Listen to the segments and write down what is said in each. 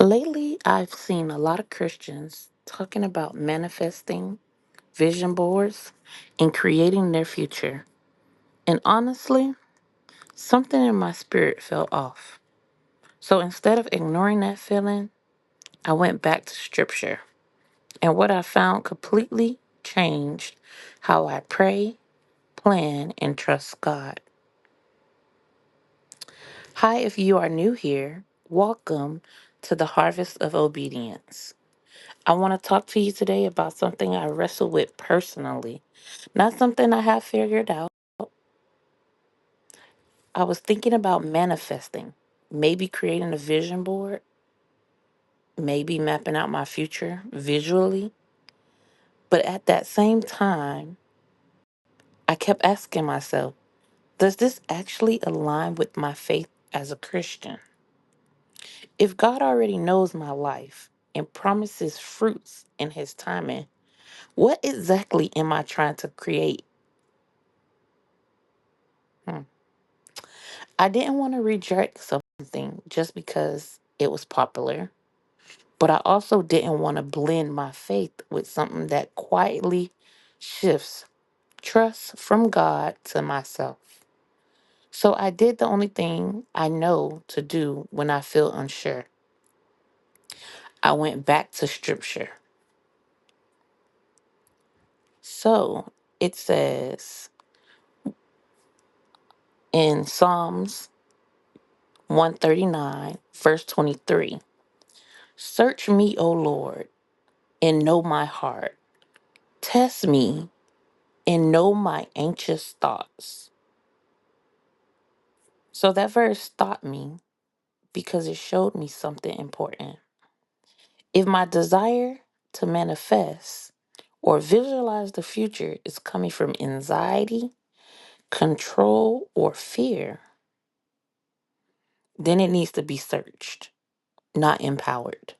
Lately, I've seen a lot of Christians talking about manifesting vision boards and creating their future. And honestly, something in my spirit fell off. So instead of ignoring that feeling, I went back to scripture. And what I found completely changed how I pray, plan, and trust God. Hi, if you are new here, welcome to the Harvest of Obedience. I want to talk to you today about something I wrestle with personally, not something I have figured out. I was thinking about manifesting, maybe creating a vision board, maybe mapping out my future visually. But at that same time, I kept asking myself, does this actually align with my faith as a Christian? If God already knows my life and promises fruits in His timing, what exactly am I trying to create? Hmm. I didn't want to reject something just because it was popular, but I also didn't want to blend my faith with something that quietly shifts trust from God to myself. So I did the only thing I know to do when I feel unsure. I went back to scripture. So it says in Psalms 139, verse 23, search me, O Lord, and know my heart. Test me and know my anxious thoughts. So that verse stopped me because it showed me something important. If my desire to manifest or visualize the future is coming from anxiety, control, or fear, then it needs to be searched, not empowered.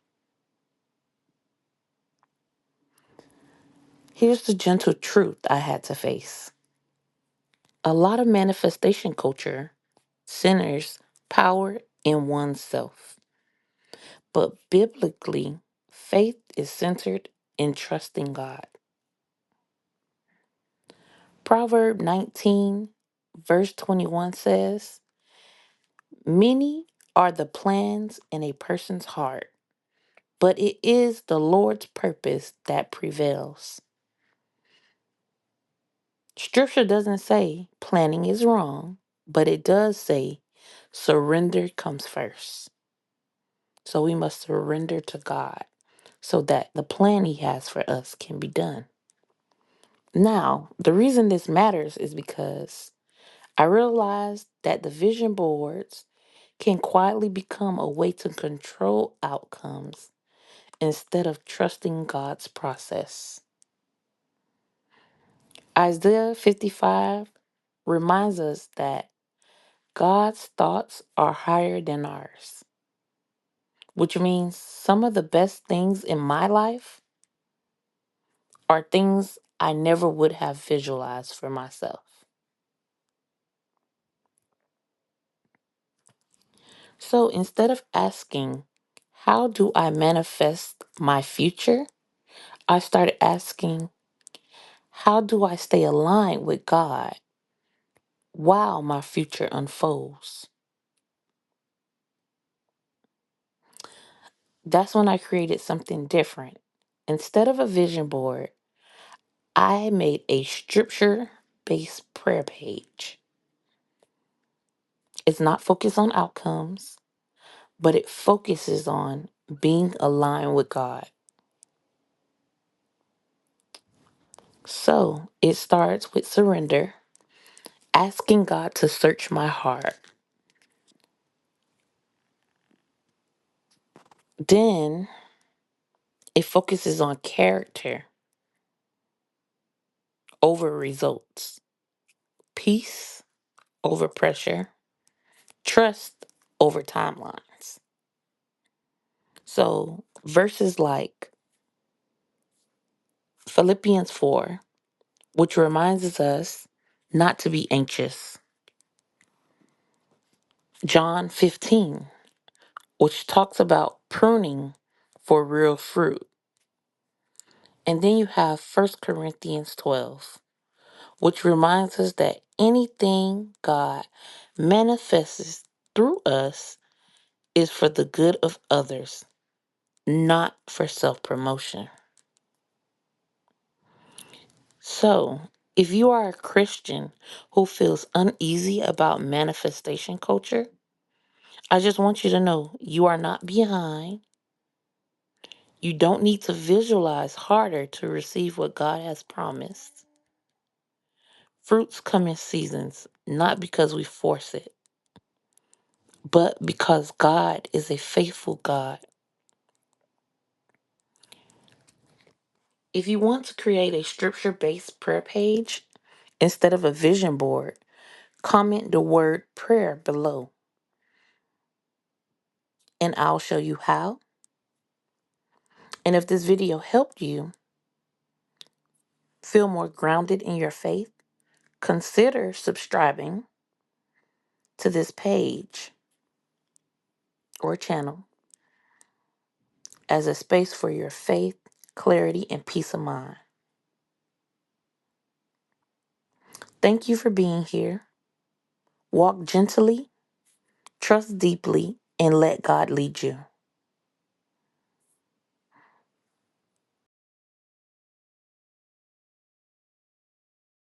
Here's the gentle truth I had to face. A lot of manifestation culture centers power in oneself. But biblically, faith is centered in trusting God. Proverb 19, verse 21 says, many are the plans in a person's heart, but it is the Lord's purpose that prevails. Scripture doesn't say planning is wrong, but it does say surrender comes first. So we must surrender to God so that the plan He has for us can be done. Now, the reason this matters is because I realized that the vision boards can quietly become a way to control outcomes instead of trusting God's process. Isaiah 55 reminds us that God's thoughts are higher than ours, which means some of the best things in my life are things I never would have visualized for myself. So instead of asking, how do I manifest my future? I started asking, how do I stay aligned with God while my future unfolds? That's when I created something different. Instead of a vision board, I made a scripture based prayer page. It's not focused on outcomes, but it focuses on being aligned with God. So it starts with surrender, asking God to search my heart. Then it focuses on character over results, peace over pressure, trust over timelines. So verses like Philippians 4, which reminds us not to be anxious. John 15, which talks about pruning for real fruit. And then you have 1 Corinthians 12, which reminds us that anything God manifests through us is for the good of others, not for self promotion. So, if you are a Christian who feels uneasy about manifestation culture, I just want you to know you are not behind. You don't need to visualize harder to receive what God has promised. Fruits come in seasons, not because we force it, but because God is a faithful God. If you want to create a scripture based prayer page instead of a vision board, comment the word prayer below and I'll show you how. And if this video helped you feel more grounded in your faith, consider subscribing to this page or channel as a space for your faith, clarity, and peace of mind. Thank you for being here. Walk gently, trust deeply, and let God lead you.